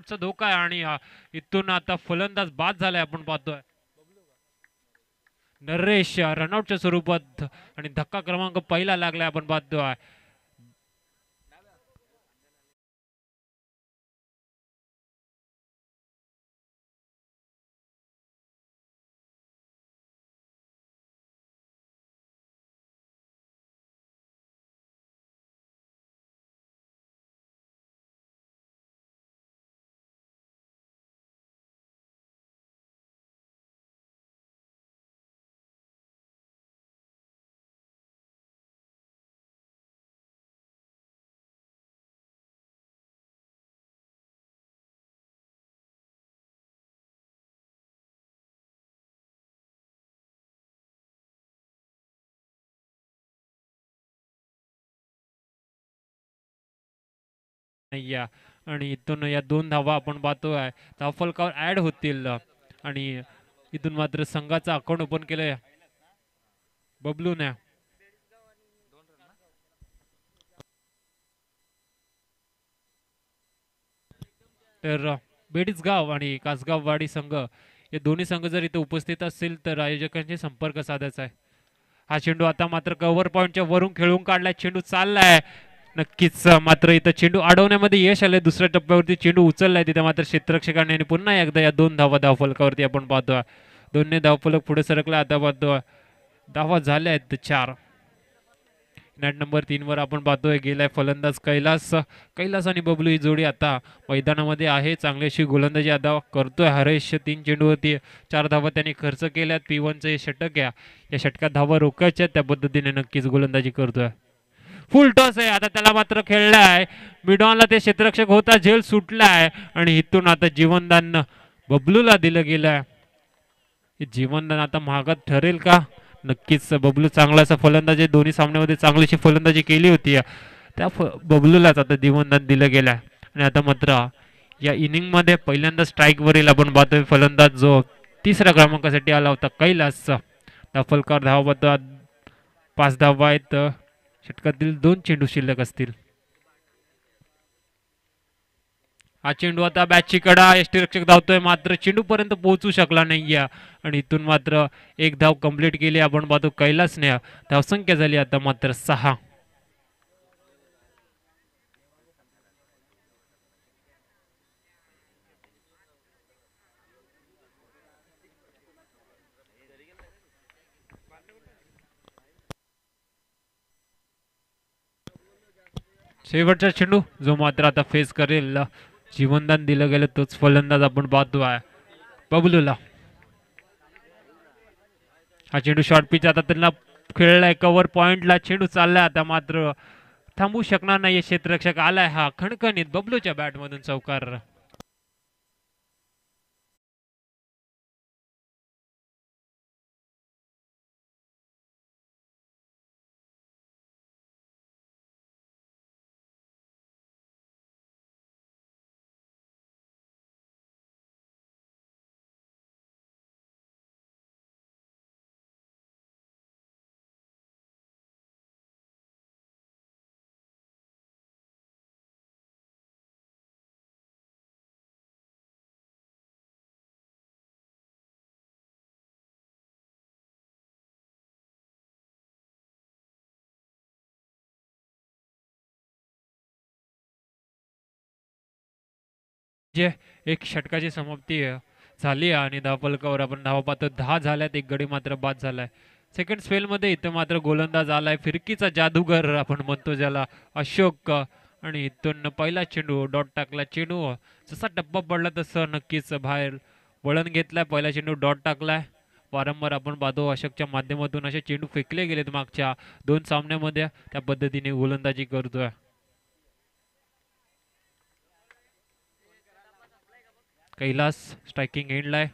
रनआउटचा धोका आहे आणि इथून आता फलंदाज बाद झालाय आपण पाहतोय. नरेश रनआउटच्या स्वरूपात आणि धक्का क्रमांक पहिला लागलाय आपण पाहतोय. नाही आणि इथून या 2 धावा आपण पाहतोय धावफलकावर ऍड होतील आणि इथून मात्र संघाचं अकाउंट ओपन केलंय बबलूने. तर बेडीसगाव आणि कासगाववाडी संघ हे दोन्ही संघ जर इथे उपस्थित असतील तर आयोजकांशी संपर्क साधायचा आहे. हा चेंडू आता मात्र कव्हर पॉईंटच्या वरून खेळून काढलाय. चेंडू चाललाय नक्कीच मात्र इथं चेंडू अडवण्यामध्ये यश आलंय. दुसऱ्या टप्प्यावरती चेंडू उचललाय तिथे मात्र क्षेत्ररक्षकांनी पुन्हा एकदा या 2 धावा धावफलकावरती आपण पाहतोय. दोन्ही धावफलक पुढे सरकला. आता पाहतोय धावा झाल्या आहेत 4. नेट नंबर 3 वर आपण पाहतोय गेलाय फलंदाज कैलास आणि बबलू ही जोडी आता मैदानामध्ये आहे. चांगली अशी गोलंदाजी आता करतोय हरेश. 3 चेंडूवरती 4 धावा त्यांनी खर्च केल्यात. P1चं हे षटक या षटकात धावा रोखायच्या त्या पद्धतीने नक्कीच गोलंदाजी करतोय. फुल टॉस आहे आता त्याला मात्र खेळलाय मिडॉनला. ते क्षेत्ररक्षक होता झेल सुटलाय आणि इथून आता जीवनदान बबलूला दिलं गेलंय. जीवनदान आता महागात ठरेल का? नक्कीच बबलू चांगला असा फलंदाज आहे. दोन्ही सामन्यामध्ये चांगलीशी फलंदाजी केली होती. त्या बबलूलाच आता जीवनदान दिलं गेलं आणि आता मात्र या इनिंग मध्ये पहिल्यांदा स्ट्राईक वरील आपण पाहतोय फलंदाज जो 3ऱ्या क्रमांकासाठी आला होता कैलास. फलकार धावा 5 धावा आहेत. षटकातील 2 चेंडू शिल्लक असतील. हा चेंडू आता बॅटची कडा यष्टीरक्षक धावतोय मात्र चेंडू पर्यंत पोहोचू शकला नाहीये आणि इथून मात्र 1 धाव कंप्लीट केली आपण पाहतो कैलासने. धावसंख्या झाली आता मात्र 6. शेवटचा चेंडू जो मात्र आता फेस करेल जीवनदान दिलं गेलं तोच फलंदाज आपण पाहतोय बबलूला. हा चेंडू शॉर्ट पिच आता त्यांना खेळलाय कव्हर पॉइंटला. चेंडू चाललाय आता मात्र थांबू शकणार नाही क्षेत्ररक्षक आलाय. हा खणखणीत बबलूच्या बॅटमधून चौकार. जे एक षटकाची समाप्ती झाली आणि धावफलकावर आपण धावा पाहतो 10 झाल्यात. एक गडी मात्र बाद झालाय. सेकंड स्पेल मध्ये इथं मात्र गोलंदाज आलाय फिरकीचा जादूगर आपण म्हणतो ज्याला अशोक आणि इथून पहिला चेंडू डॉट टाकला. चेंडू जसा टप्पा पडला तसं नक्कीच बाहेर वळण घेतलाय. पहिला चेंडू डॉट टाकलाय. वारंवार आपण पाहतो अशोकच्या माध्यमातून असे चेंडू फेकले गेलेत मागच्या 2 सामन्यामध्ये. त्या पद्धतीने गोलंदाजी करतोय कैलास. स्ट्रायकिंग एंडला आहे.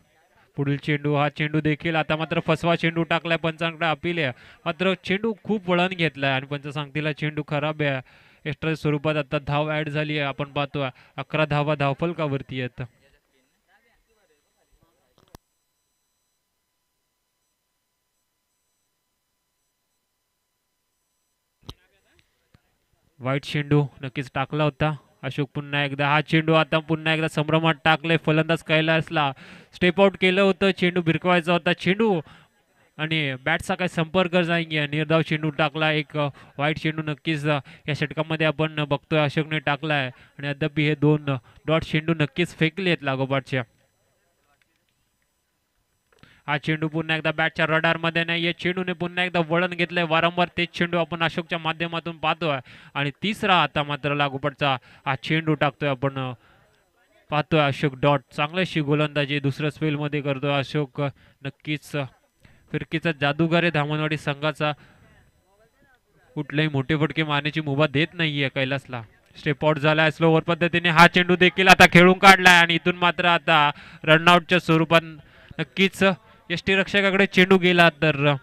पुढील चेंडू हा चेंडू देखील आता मात्र फसवा चेंडू टाकलाय. पंचांकडे अपील आहे मात्र चेंडू खूप वळण घेतलाय आणि पंच सांगतील चेंडू खराब आहे. एक्स्ट्रा स्वरूपात आता धाव ऍड झाली आहे. आपण पाहतो 11 धावा धावफलकावरती आहेत. वाईट चेंडू नक्कीच टाकला होता अशोक पुन्हा एकदा हा चेंडू आता पुन्हा एकदा संभ्रमात टाकले फलंदाज कैलासला स्टेप आउट केलं होतं चेंडू भिरकवायचा होता चेंडू आणि बॅटचा काही संपर्क नाहीये निर्धाव चेंडू टाकला एक वाईट चेंडू नक्कीच या षटकामध्ये आपण बघतोय अशोकने टाकलाय आणि अद्याप हे दोन डॉट चेंडू नक्कीच फेकले आहेत लागोपाठच्या हा चेंडू पुन्हा एकदा बॅटच्या रडारमध्ये नाही या चेंडूने पुन्हा एकदा वळण घेतलंय वारंवार तेच चेंडू आपण अशोकच्या माध्यमातून पाहतोय आणि तिसरा आता मात्र लागोपाठचा हा चेंडू टाकतोय आपण पाहतोय अशोक डॉट चांगल्याशी गोलंदाजी दुसऱ्या स्पेलमध्ये करतोय अशोक नक्कीच फिरकीचा जादूगार आहे धामणवाडी संघाचा कुठलेही मोठे फटके मारण्याची मुभा देत नाहीये कैलासला स्टेप आउट झालाय स्लोवर पद्धतीने हा चेंडू देखील आता खेळून काढलाय आणि इथून मात्र आता रनआउटच्या स्वरूपात नक्कीच यष्टीरक्षकाकडे चेंडू गेला तर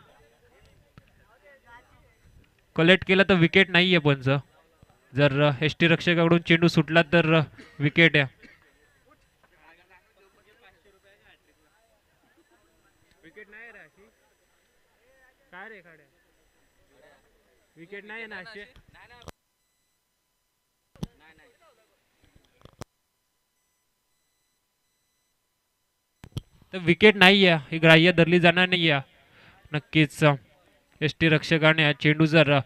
कलेक्ट केला तर विकेट नाहीये पंच जर यष्टीरक्षकाकडून चेंडू सुटला तर विकेट आहे विकेट नाही काय रे विकेट नाही ना तर विकेट नाही आहे ही ग्राह्य धरली जाणार नाही आहे नक्कीच यष्टी रक्षकाने हा चेंडू जर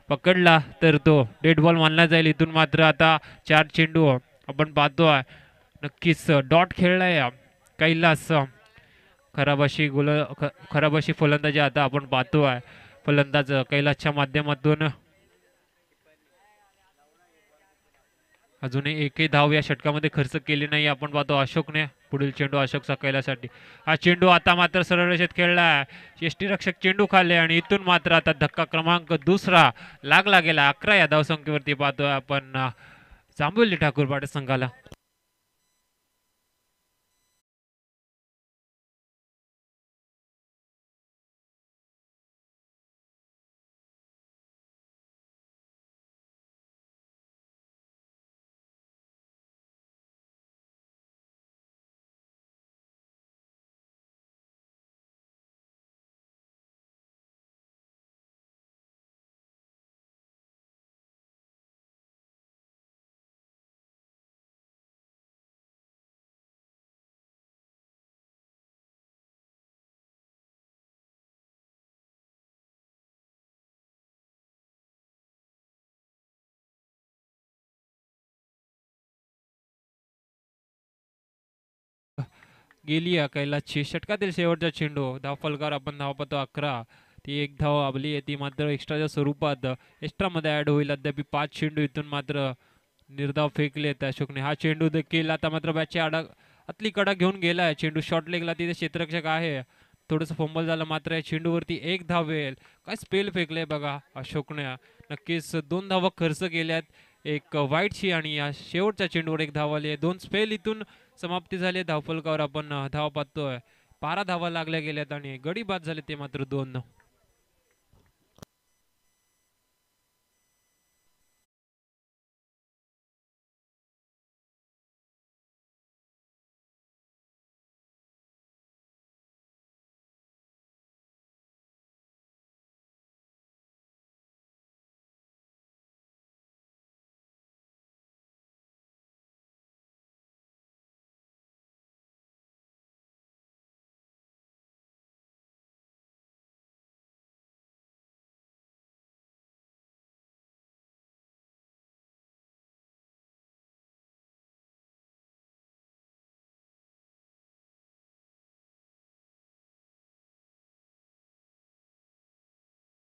पकडला तर तो डेड बॉल मानला जाईल इथून मात्र आता चार चेंडू आपण पाहतोय नक्कीच डॉट खेळलाय कैलास खराब अशी फलंदाजी आता आपण पाहतोय फलंदाज कैलासच्या माध्यमातून अजूनही एकही धाव या षटकामध्ये खर्च केली नाही आपण पाहतो अशोकने पुढील चेंडू अशोकचा कैलासाठी हा चेंडू आता मात्र सरळ रेषेत खेळला यष्टीरक्षक चेंडू खाल्ले आणि इथून मात्र आता धक्का क्रमांक दुसरा लागला गेला 11 या धावसंख्येवरती पाहतोय आपण जांभुली ठाकूरपाडा संघाला गेली कैलासची षटकातील शेवटचा चेंडू धावफलकार आपण धाव पाहतो 11 ती एक धाव आपली आहे ती मात्र एक्स्ट्राच्या स्वरूपात एक्स्ट्रामध्ये ऍड होईल अद्याप 5 चेंडू इथून मात्र निर्धाव फेकले अशोकने हा चेंडू देखील आता मात्र बॅटची आतली कडा घेऊन गेलाय चेंडू शॉर्ट लेगला तिथे क्षेत्ररक्षक आहे थोडंसं फंबल झालं मात्र या चेंडूवरती एक धाव येईल काय स्पेल फेकले बघा अशोकने नक्कीच 2 धावा खर्च केल्यात एक वाईटची आणि या शेवटच्या चेंडूवर एक धाव आली आहे 2 स्पेल इथून समाप्ती झाली धावफलकावर आपण धाव पाहतोय 12 धावा लागल्या गेल्यात आणि गडी बाद झाले ते मात्र 2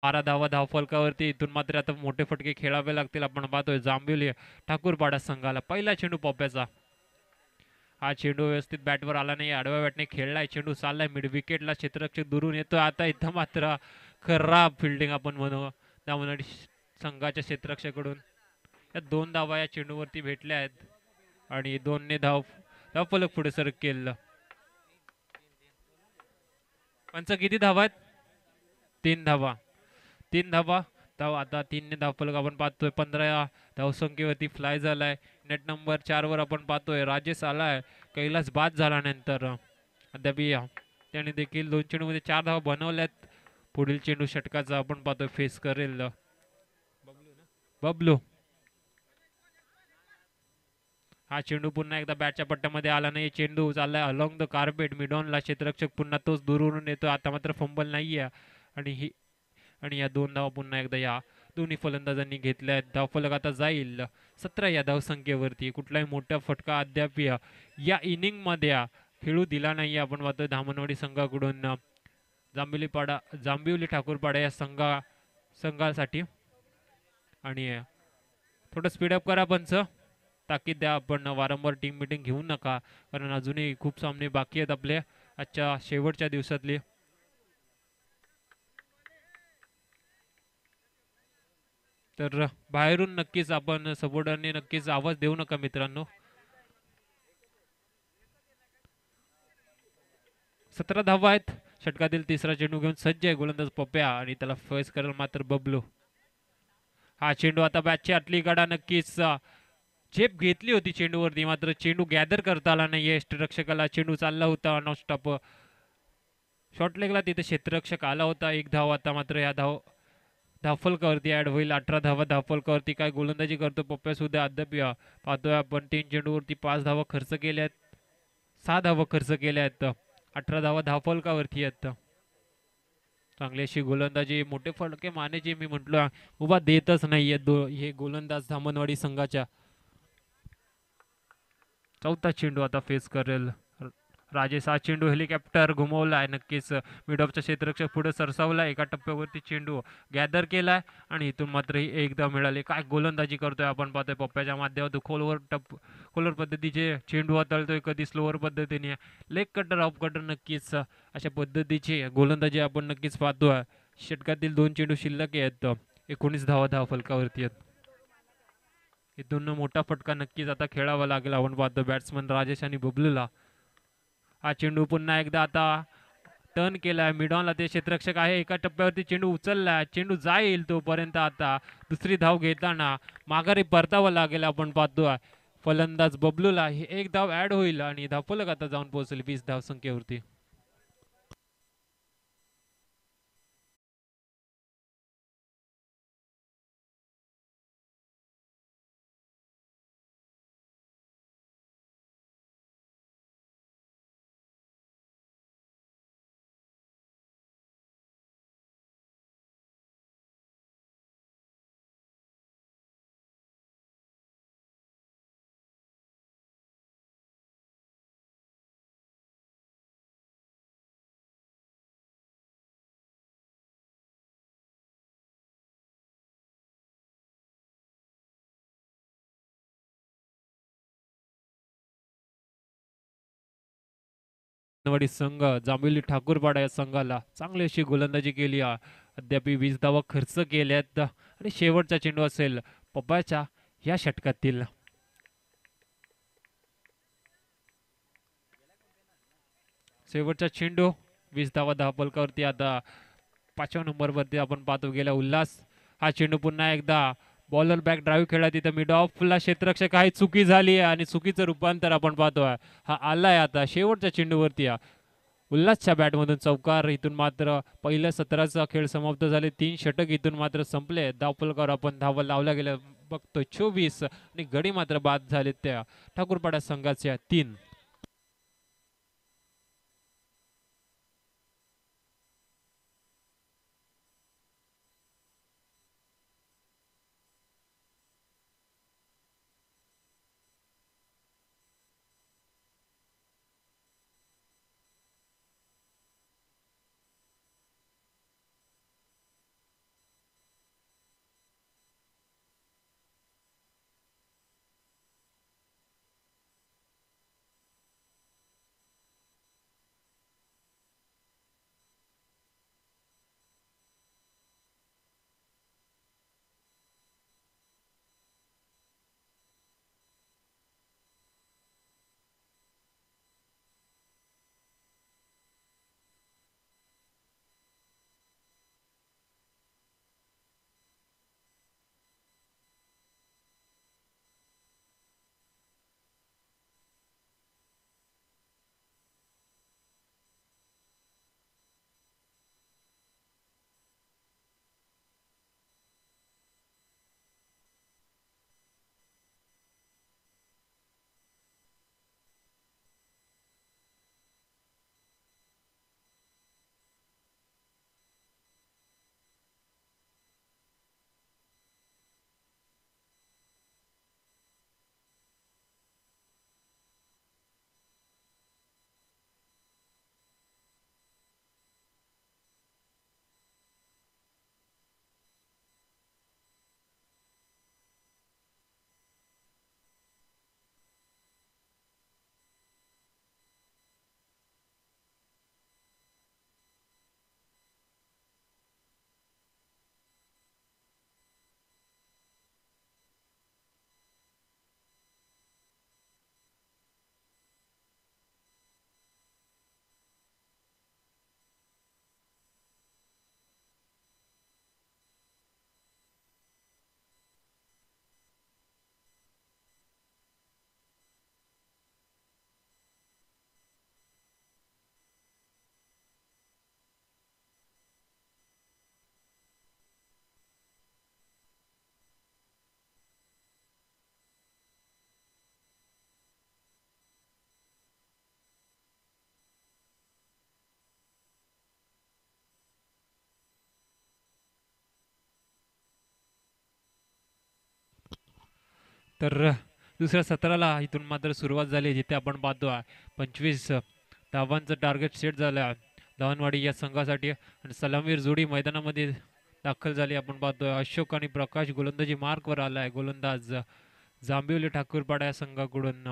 12 धावा धावफलकावरती इथून मात्र आता मोठे फटके खेळावे लागतील आपण पाहतोय जांभिवली ठाकूरपाडा संघाला पहिला चेंडू पप्प्याचा हा चेंडू व्यवस्थित बॅटवर आला नाही आडव्या बॅटने खेळलाय चेंडू चाललाय मिड विकेटला क्षेत्ररक्षक दुरून येतो आता इथं मात्र खराब फिल्डिंग आपण म्हणू त्यामुळे संघाच्या क्षेत्ररक्षकडून या 2 धावा या चेंडूवरती भेटल्या आहेत आणि 2ने धावफलक पुढे सर केलं पंच किती धावा आहेत 3 धावा 3 धावा धाव आता 3ने धावफलक आपण पाहतोय 15 धावसंख्येवरती फ्लाय झालाय नेट नंबर 4 वर आपण पाहतोय राजेश आलाय कैलास बाद झाल्यानंतर अद्याप त्याने देखील 2 चेंडूमध्ये 4 धावा बनवल्यात पुढील चेंडू षटकाचा आपण पाहतोय फेस करेल बबलू हा चेंडू पुन्हा एकदा बॅटच्या पट्ट्यामध्ये आला नाही. चेंडू चाललाय अलॉंग द कार्पेट मिडॉनला. क्षेत्ररक्षक पुन्हा तोच दूरवरून येतो. आता मात्र फंबल नाही आहे. आणि ही आणि या 2 धावा पुन्हा एकदा या दोन्ही फलंदाजांनी घेतल्या आहेत. धावफलक आता जाईल 17 या धावसंख्येवरती. कुठलाही मोठा फटका अद्याप या इनिंगमध्ये खेळू दिला नाही. आपण पाहतोय धामणवाडी संघाकडून जांभिवली ठाकूरपाडा या संघासाठी. आणि थोडं स्पीडअप करा पंच. ताकीद द्या. आपण वारंवार टीम मिटिंग घेऊ नका, कारण अजूनही खूप सामने बाकी आहेत आपले आजच्या शेवटच्या दिवसातले. तर बाहेरून नक्कीच आपण सपोर्टरने नक्कीच आवाज देऊ नका मित्रांनो. 17 धावा आहेत. षटकातील तिसरा चेंडू घेऊन सज्ज आहे गोलंदाज पप्प्या आणि त्याला फेस करेल मात्र बबलू. हा चेंडू आता बॅटची आतली कडा नक्कीच झेप घेतली होती चेंडूवरती, मात्र चेंडू गॅदर करता आला नाहीये. रक्षकाला चेंडू चालला होता नॉनस्टॉप शॉर्ट लेगला, तिथे क्षेत्ररक्षक आला होता. एक धाव आता मात्र या धावफलकावरती ऍड होईल. 18 धावा धावफलकावरती. काय गोलंदाजी करतो पप्प्या सुद्धा अद्याप पाहतोय आपण. 3 चेंडूवरती 5 धावा खर्च केल्या आहेत, 6 धावा खर्च केल्या आहेत. 18 धावा धावफलकावरती आहेत. चांगली अशी गोलंदाजी, मोठे फटके मानेची मी म्हटलं उभा देतच नाहीये हे गोलंदाज धामणवाडी संघाच्या. चौथा चेंडू आता फेस करेल राजेश. हा चेंडू हेलिकॉप्टर घुमवलाय नक्कीच. मिडऑफचा क्षेत्ररक्षक पुढे सरसावला. एका टप्प्यावरती चेंडू गॅदर केलाय आणि इथून मात्र एकदा मिळाले. काय गोलंदाजी करतोय आपण पाहतोय पप्प्याच्या माध्यमातून. खोलवर पद्धतीचे चेंडू हाताळतोय, कधी स्लोअर पद्धतीने. लेग कटर ऑफ कटर नक्कीच अशा पद्धतीची गोलंदाजी आपण नक्कीच पाहतोय. षटकातील 2 चेंडू शिल्लक आहेत. 19 धावा फलकावरती आहेत. इथून मोठा फटका नक्कीच आता खेळावा लागेल. आपण पाहतो बॅट्समन राजेश आणि बबलूला. हा चेंडू पुन्हा एकदा आता टर्न केलाय मिडॉनला. ते क्षेत्ररक्षक आहे, एका टप्प्यावरती चेंडू उचललाय. चेंडू जाईल तोपर्यंत आता दुसरी धाव घेताना माघारी परतावं लागेल. आपण पाहतोय फलंदाज बबलूला. ही एक धाव ऍड होईल आणि धावफलक आता जाऊन पोहोचेल 20 धावसंख्येवरती. संघ जांभिवली ठाकूरपाडा या संघाला चांगली अशी गोलंदाजी केली. अद्याप 20 धावा खर्च केल्यात आणि शेवटचा चेंडू असेल पप्पाच्या या षटकातील. शेवटचा चेंडू 20 धावा धावफलकावरती. आता 5व्या नंबरवरती आपण पाहतो गेला उल्हास. हा चेंडू पुन्हा एकदा बॉलर बॅक ड्राईव्ह खेळला. तिथं मिड ऑफला क्षेत्ररक्षक आहे, चुकी झाली आहे आणि चुकीचं रूपांतर आपण पाहतोय. हा आलाय आता शेवटच्या चेंडूवरती. उल्हासच्या बॅटमधून चौकार. इथून मात्र पहिल्या सत्राचा खेळ समाप्त झाले. 3 षटक इथून मात्र संपले. धावफलकावर आपण धावा लावल्या गेल्या बघतोय 24 आणि गडी मात्र बाद झाले त्या ठाकूरपाडा संघाच्या 3. तर दुसऱ्या सत्राला इथून मात्र सुरुवात झाली, जिथे आपण पाहतो आहे 25 धावांचं टार्गेट सेट झालं आहे धावनवाडी या संघासाठी. आणि सलामीर जोडी मैदानामध्ये दाखल झाली. आपण पाहतोय अशोक आणि प्रकाश गोलंदाजी मार्कवर आला आहे. गोलंदाज जांभिवली ठाकूरपाडा या संघाकडून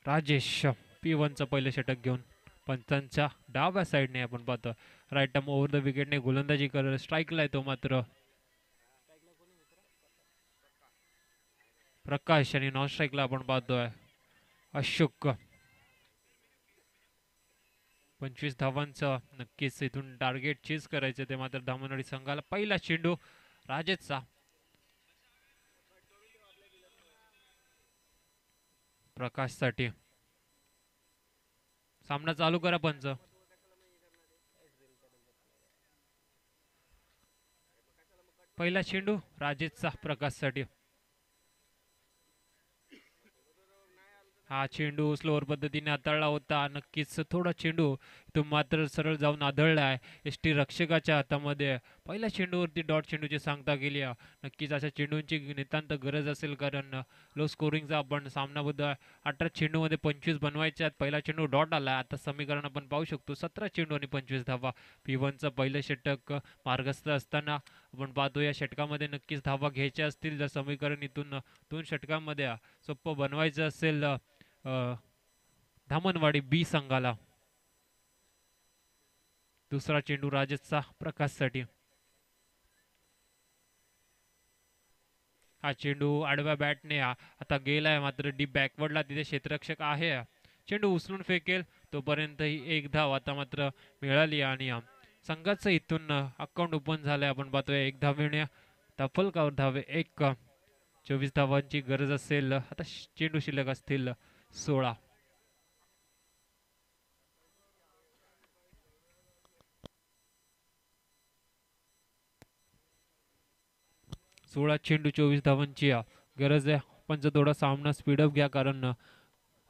राजेश P1चं पहिलं षटक घेऊन पंचांच्या डाव्या साईडने आपण पाहतो राईट आर्म ओव्हर द विकेटने गोलंदाजी करत स्ट्राईकला आहे तो मात्र प्रकाश. आणि नॉन स्ट्राईकला आपण पाहतोय अशोक. 25 धावांचं नक्कीच इथून टार्गेट चेस करायचं ते मात्र धामणवाडी संघाला. पहिला चेंडू राजेशचा प्रकाशसाठी. सामना चालू करा पंच. पहिला चेंडू राजेशचा प्रकाशसाठी. हा चेंडू स्लोअर पद्धतीने हाताळला होता. नक्कीच थोडा चेंडू तो मात्र सरळ जाऊन आदळला एसटी रक्षकाच्या हातामध्ये. पहिल्या चेंडूवरती डॉट चेंडूची सांगता केली. नक्कीच अशा चेंडूंची नितांत गरज असेल, कारण लो स्कोरिंगचा आपण सामनाबद्ध 18 चेंडूमध्ये 25 बनवायचे आहेत. पहिला चेंडू डॉट आला. आता समीकरण आपण पाहू शकतो 17 चेंडू आणि 25 धावा. P1चं पहिलं षटक मार्गस्थ असताना आपण पाहतो या षटकामध्ये नक्कीच धावा घ्यायच्या असतील. जर समीकरण इथून 2 षटकांमध्ये सोपं बनवायचं असेल धामणवाडी B संघाला. दुसरा चेंडू राजेशचा प्रकाशसाठी. हा चेंडू आडव्या बॅटने आता गेलाय, मात्र डीप बॅकवर्डला तिथे क्षेत्ररक्षक आहे. चेंडू उचलून फेकेल तोपर्यंत ही एक धाव आता मात्र मिळाली आणि संघाचं इथून अकाउंट ओपन झालंय. आपण पाहतोय एक धावेने तफलकावर धावे 24 धावांची गरज असेल. आता चेंडू शिल्लक असतील 16. 16 चेंडू 24 धावांची गरज आहे. पण जर थोडा सामना स्पीडअप घ्या, कारण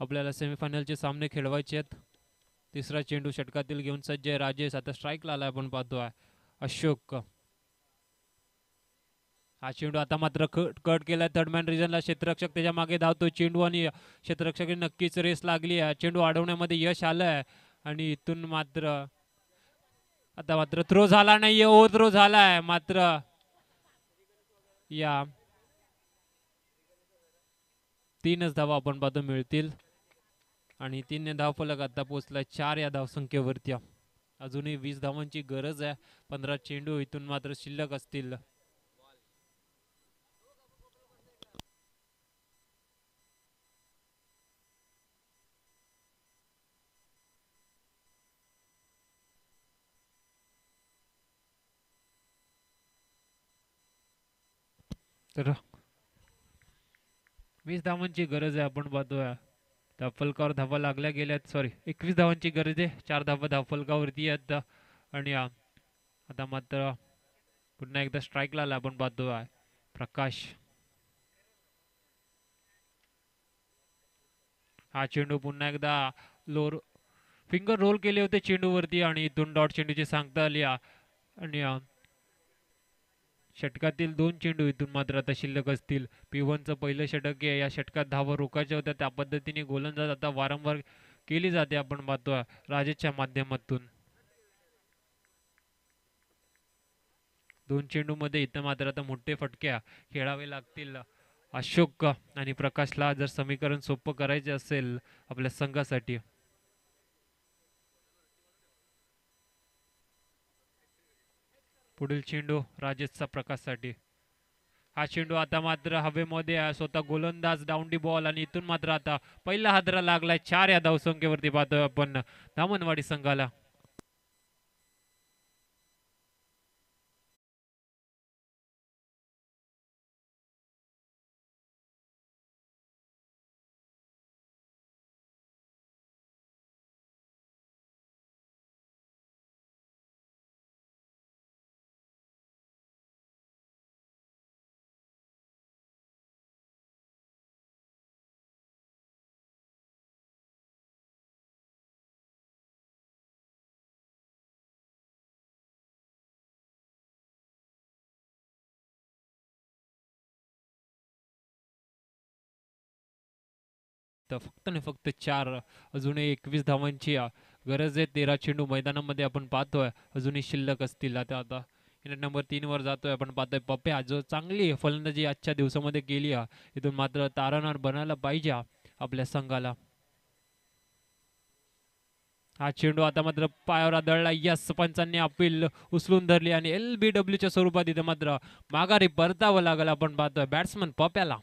आपल्याला सेमीफायनलचे सामने खेळवायचे आहेत. तिसरा चेंडू षटकातील घेऊन सज्ज आहे राजेश. आता स्ट्राईकला आलाय. आपण पाहतोय अशोक. हा चेंडू आता मात्र कट केलाय थर्ड मॅन रिजनला. क्षेत्ररक्षक त्याच्या मागे धावतो. चेंडू आणि क्षेत्ररक्षक नक्कीच रेस लागली आहे. चेंडू अडवण्यामध्ये यश आलंय आणि इथून मात्र आता मात्र थ्रो झाला नाहीये. ओ थ्रो झालाय, मात्र या 3च धावा आपण पाहतो मिळतील आणि 3 धावफलक आता पोहोचलाय 4 या धावसंख्येवरती. अजूनही 20 धावांची गरज आहे. 15 चेंडू इथून मात्र शिल्लक असतील. तर 20 धावांची गरज आहे. आपण पाहतोय धावफलकावर धावा लागल्या गेल्यात. सॉरी, 21 धावांची गरज आहे. 4 धावा धावफलकावरती आहेत आणि आता मात्र पुन्हा एकदा स्ट्राईकला आला. आपण पाहतोय प्रकाश. हा चेंडू पुन्हा एकदा लोर फिंगर रोल केले होते चेंडूवरती आणि इथून डॉट चेंडूची सांगता आली आणि षटकातील 2 चेंडू इथून मात्र आता शिल्लक असतील. P1चं पहिलं षटक आहे. या षटकात धावा रोखायच्या होत्या. त्या पद्धतीने गोलंदाज आता वारंवार केली जाते. आपण पाहतोय राजेशच्या माध्यमातून. 2 चेंडू मध्ये इथं मात्र आता मोठे फटके खेळावे लागतील अशोक आणि प्रकाशला, जर समीकरण सोपं करायचे असेल आपल्या संघासाठी. पुढील चेंडू राजेशचा प्रकाशसाठी. हा चेंडू आता मात्र हवेमध्ये स्वतः गोलंदाज डाऊन बॉल आणि इथून मात्र आता पहिला हादरा लागलाय 4 या धावसंख्येवरती पाहतोय आपण धामणवाडी संघाला. तर फक्त आणि फक्त 4 अजूनही 21 धावांची गरज आहे. 13 चेंडू मैदानामध्ये आपण पाहतोय अजूनही शिल्लक असतील. आता मिनिट नंबर 3 वर जातोय आपण पाहतोय पप्प्या जो चांगली फलंदाजी आजच्या दिवसामध्ये केली इथून मात्र तारणहार बनायला पाहिजे आपल्या संघाला. हा चेंडू आता मात्र पायावर आदळला. यस, पंचांनी अपील उचलून धरली आणि LBWच्या स्वरूपात इथे मात्र माघारी परतावं लागलं आपण पाहतोय बॅट्समन पप्प्याला.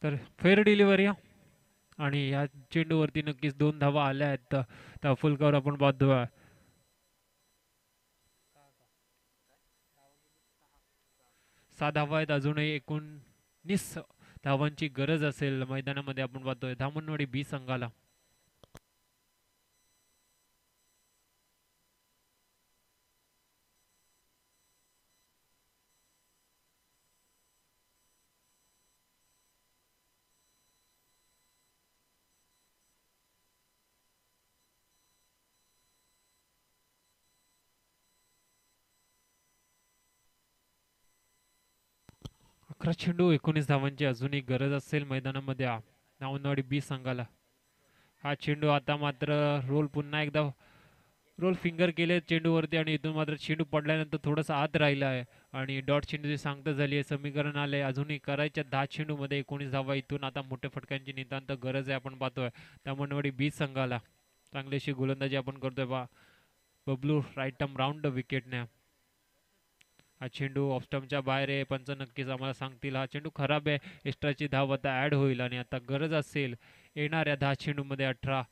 तर फेअर डिलिव्हरी आणि या चेंडूवरती नक्कीच 2 धावा आल्या आहेत. त्या फुल कव्हर आपण पाहतोय. 6 धावा आहेत अजूनही 19 धावांची गरज असेल मैदानामध्ये आपण पाहतोय धामणवाडी बी संघाला. अकरा चेंडू 19 धावांची अजूनही गरज असेल मैदानामध्ये धामणवाडी बी संघाला. हा चेंडू आता मात्र रोल पुन्हा एकदा रोल फिंगर केले चेंडूवरती आणि इथून मात्र चेंडू पडल्यानंतर थोडासा आत राहिला आहे आणि डॉट चेंडूची सांगता झाली आहे. समीकरण आले अजूनही करायच्या 10 चेंडूमध्ये 19 धावा. इथून आता मोठ्या फटक्यांची नितांत गरज आहे आपण पाहतोय धामणवाडी बी संघाला. चांगलीशी गोलंदाजी आपण करतोय बबलू राईट टर्म राऊंड विकेटने. हा चेंडू ऑफस्टमच्या बाहेर आहे. पंच नक्कीच आम्हाला सांगतील हा चेंडू खराब आहे. एक्स्ट्राची धाव आता ऍड होईल आणि आता गरज असेल येणाऱ्या 10 चेंडूमध्ये 18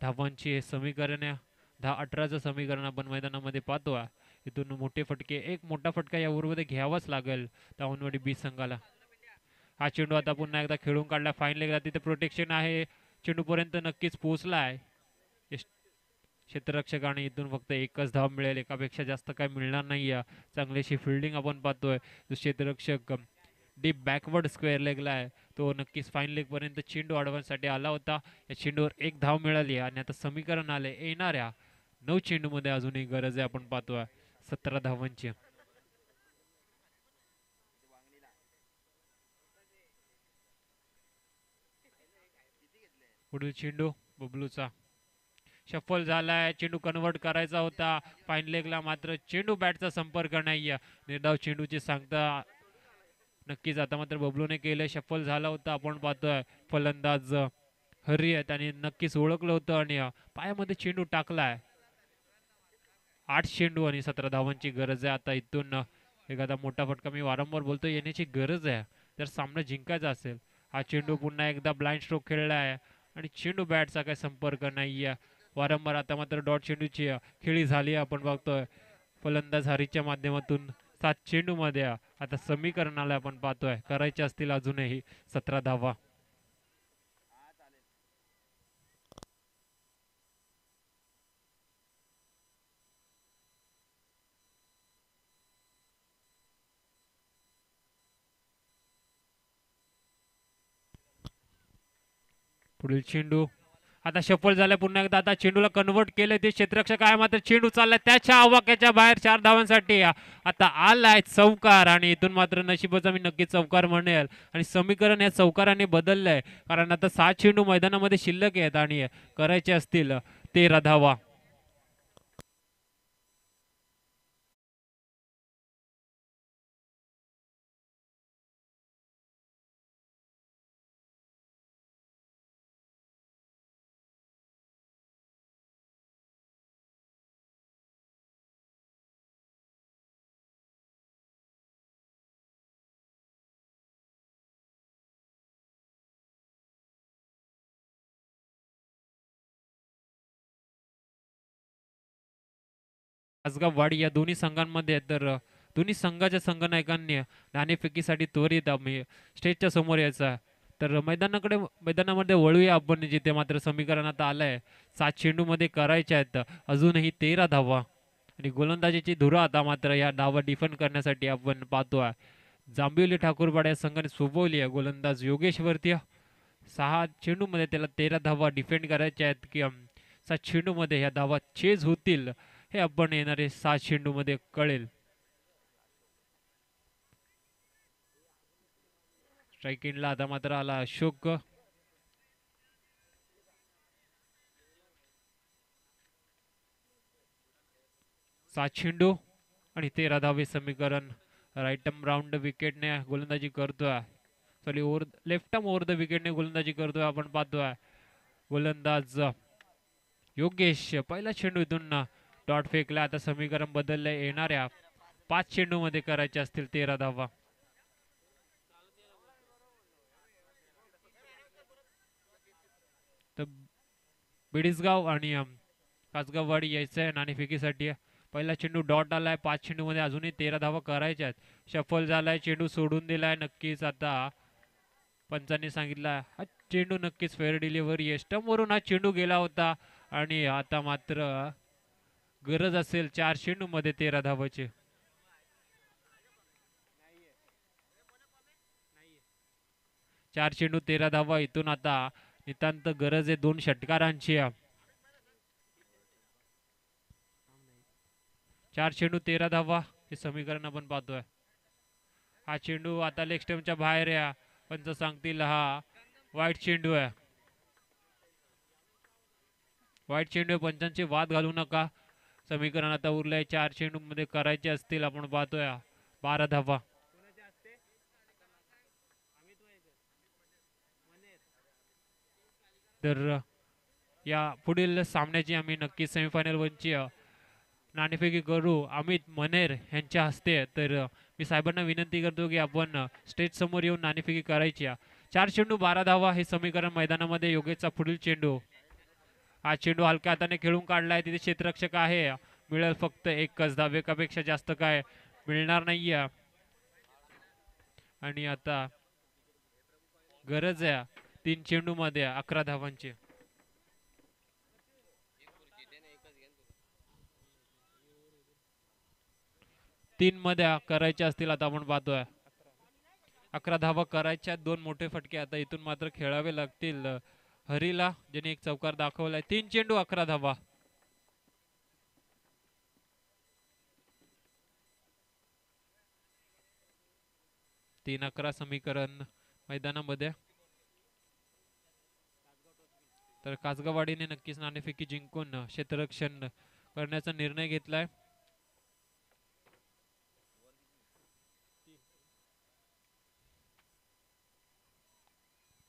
धावांची हे समीकरण आहे. 10-18चं समीकरण आपण मैदानामध्ये पाहतो. इथून मोठे फटके एक मोठा फटका या ओव्हरमध्ये घ्यावाच लागेल धावणवाडी बी संघाला. हा चेंडू आता पुन्हा एकदा खेळून काढला फाईन लेगला. तिथे प्रोटेक्शन आहे. चेंडूपर्यंत नक्कीच पोहोचला आहे क्षेत्ररक्षक आणि इथून फक्त एकच धाव मिळेल. एकापेक्षा जास्त काय मिळणार नाही. चांगलीशी फिल्डिंग आपण पाहतोय. क्षेत्ररक्षक डीप बॅकवर्ड स्क्वेअर लेगला आहे तो नक्कीच फाईन लेग पर्यंत चेंडू अडवण्यासाठी आला होता. या चेंडूवर एक धाव मिळाली आणि आता समीकरण आले येणाऱ्या 9 चेंडू मध्ये अजूनही गरज आहे आपण पाहतोय 17 धावांची. पुढील चेंडू बबलूचा शफल झालाय, चेंडू कन्वर्ट करायचा होता फाईन लेगला, मात्र चेंडू बॅटचा संपर्क नाहीये. निर्धाव चेंडूची सांगता नक्कीच आता मात्र बबलूने केलं. शफल झाला होता आपण पाहतोय फलंदाज हरी आहे, त्याने नक्कीच ओळखलं होतं आणि पायामध्ये चेंडू टाकलाय. 8 चेंडू आणि 17 धावांची गरज आहे. आता इथून एखादा मोठा फटका, मी वारंवार बोलतो, येण्याची गरज आहे जर सामना जिंकायचा असेल. हा चेंडू पुन्हा एकदा ब्लाइंड स्ट्रोक खेळला आहे आणि चेंडू बॅटचा काही संपर्क नाहीये. वारंवार आता मात्र डॉट चेंडूची खेळी झाली आपण बघतोय. फलंदाज हरीच्या माध्यमातून 7 चेंडू मध्ये आता समीकरणाला आपण पाहतोय करायचे असतील अजूनही 17 धावा. पुढील चेंडू आता शफल झालाय पुन्हा एकदा. आता चेंडूला कन्वर्ट केलंय ते क्षेत्ररक्षक आहे, मात्र चेंडू चाललाय त्याच्या आवाक्याच्या बाहेर 4 धावांसाठी. आता आलाय चौकार आणि इथून मात्र नशिबाचा मी नक्की चौकार म्हणेल आणि समीकरण या चौकाराने बदललंय, कारण आता 7 चेंडू मैदानामध्ये शिल्लक आहेत आणि करायचे असतील 13 धावा. आसगाव वाडी या दोन्ही संघांमध्ये तर दोन्ही संघाच्या संघनायकांनी नाणेफेकीसाठी त्वरित आम्ही स्टेजच्या समोर यायचा. तर मैदानामध्ये वळूया आपण, जिथे मात्र समीकरणात आलंय 7 चेंडू मध्ये करायचे आहेत अजूनही 13 धावा आणि गोलंदाजीची धुरा. आता मात्र या धावा डिफेंड करण्यासाठी आपण पाहतोय जांभिवली ठाकूरवाडा या संघाने सोबवली आहे गोलंदाज योगेश वरती. 6 चेंडू मध्ये त्याला 13 धावा डिफेंड करायच्या आहेत की 7 चेंडू मध्ये ह्या धावा चेज होतील हे आपण येणारे 7 चेंडू मध्ये कळेल. स्ट्राईक इनला आता मात्र आला अशोक. सात चेंडू आणि 13 धावे समीकरण. राईट आर्म राऊंड विकेटने गोलंदाजी करतोय, sorry over left arm over the विकेटने गोलंदाजी करतोय आपण पाहतोय. गोलंदाज योगेश पहिला चेंडू इथून डॉट फेकला. आता समीकरण बदललंय, येणाऱ्या 5 चेंडू मध्ये करायचे असतील 13 धावा. तर बिडिसगाव आणि कासगाववाडी यायचं आहे नाणेफेकीसाठी. पहिला चेंडू डॉट आलाय, 5 चेंडू मध्ये अजूनही 13 धावा करायच्या आहेत. शफल झालाय, चेंडू सोडून दिलाय. नक्कीच आता पंचांनी सांगितलं हा चेंडू नक्कीच फेअर डिलिव्हरी आहे. स्टंपवरून हा चेंडू गेला होता आणि आता मात्र गरज असेल 4 चेंडू मध्ये 13 धावाची. चार चेंडू 13 धावा. इथून आता नितांत गरज आहे 2 षटकारांची. 4 चेंडू 13 धावा हे समीकरण आपण पाहतोय. हा चेंडू आता लेग स्टंपच्या बाहेर या पंच सांगतील हा वाईट चेंडू आहे. वाईट चेंडू पंचांचे वाद घालू नका. समीकरण आता उरलंय 4 चेंडू मध्ये करायचे असतील आपण पाहतोय 12 धावा. तर या पुढील सामन्याची आम्ही नक्कीच सेमीफायनल वनची नाणेफेकी करू अमित मनेर यांच्या हस्ते. तर मी साहेबांना विनंती करतो की आपण स्टेज समोर येऊन नाणेफेकी करायची. 4 चेंडू 12 धावा हे समीकरण मैदानामध्ये. योगेशचा पुढील चेंडू, हा चेंडू हलक्या हाताने खेळून काढलाय. तिथे क्षेत्ररक्षक आहे, मिळेल फक्त एकच धाव, एकापेक्षा जास्त काय मिळणार नाहीये. आणि आता गरज आहे 3 चेंडू मध्ये 11 धावांची. 3 मध्ये करायचे असतील आता आपण पाहतोय 11 धावा करायच्या. 2 मोठे फटके आता इथून मात्र खेळावे लागतील हरीला, ज्याने एक चौकार दाखवलाय. 3 चेंडू 11 धावा. 3-11 समीकरण मैदानामध्ये. तर कासगाववाडीने नक्कीच नाणेफेकी जिंकून क्षेत्ररक्षण करण्याचा निर्णय घेतलाय.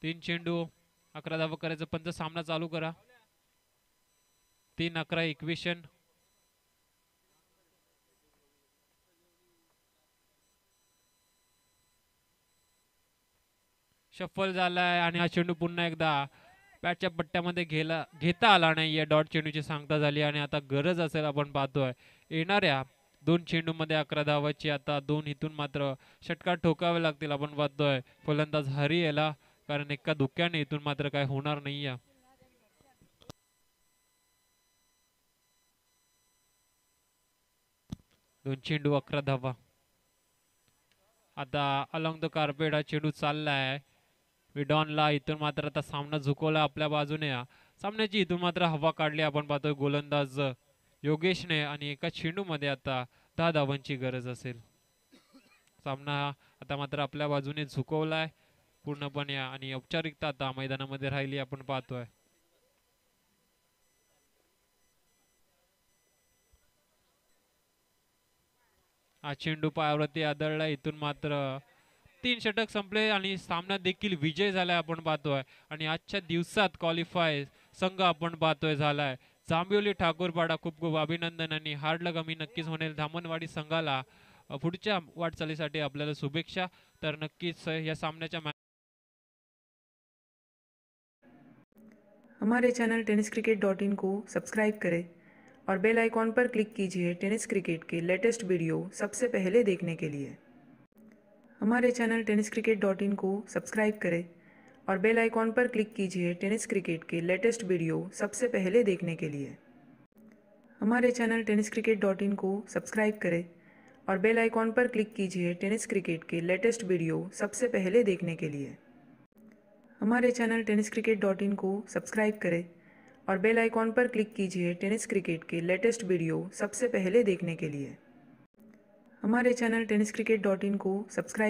तीन चेंडू 11 धावा करायचं पंच सामना चालू करा. 3-11 इक्वेशन. शफल झालाय आणि हा चेंडू पुन्हा एकदा बॅटच्या पट्ट्यामध्ये घेता आला नाही. या डॉट चेंडूची सांगता झाली आणि आता गरज असेल आपण पाहतोय येणाऱ्या 2 चेंडूमध्ये 11 धावाची. आता 2 इथून मात्र षटकार ठोकावे लागतील. आपण पाहतोय फलंदाज हरी याला, कारण एका धुक्याने इथून मात्र काय होणार नाहीये. दोन चेंडू 11 धावा. आता अलॉंग द कार्पेट हा चेंडू चाललाय विडॉनला. इथून मात्र आता सामना झुकवला आपल्या बाजूने. सामन्याची इथून मात्र हवा काढली. आपण पाहतोय गोलंदाज योगेशने आणि एका चेंडू मध्ये आता 10 धावांची गरज असेल. सामना आता मात्र आपल्या बाजूने झुकवलाय पूर्णपणे आणि औपचारिकता आता मैदानामध्ये राहिली आपण पाहतोय. हा चेंडू पायावरती आदळला. इथून मात्र 3 षटक संपले आणि सामना देखील विजय झालाय आपण पाहतोय. आणि आजच्या दिवसात क्वालिफाय संघ आपण पाहतोय झालाय जांभिवली ठाकूरपाडा. खूप खूप अभिनंदन आणि हार्ड लक आम्ही नक्कीच म्हणेल धामणवाडी संघाला पुढच्या वाटचालीसाठी आपल्याला शुभेच्छा. तर नक्कीच या सामन्याच्या हमारे चैनल tenniscricket.in को सब्सक्राइब करें और बेल आइकॉन पर क्लिक कीजिए टेनिस क्रिकेट के लेटेस्ट वीडियो सबसे पहले देखने के लिए. हमारे चैनल tenniscricket.in को सब्सक्राइब करें और बेल आइकॉन पर क्लिक कीजिए टेनिस क्रिकेट के लेटेस्ट वीडियो सबसे पहले देखने के लिए. हमारे चैनल tenniscricket.in को सब्सक्राइब करें और बेल आइकॉन पर क्लिक कीजिए टेनिस क्रिकेट के लेटेस्ट वीडियो सबसे पहले देखने के लिए. हमारे चैनल tenniscricket.in को सब्सक्राइब करें और बेल आइकॉन पर क्लिक कीजिए टेनिस क्रिकेट के लेटेस्ट वीडियो सबसे पहले देखने के लिए. हमारे चैनल tenniscricket.in को सब्सक्राइब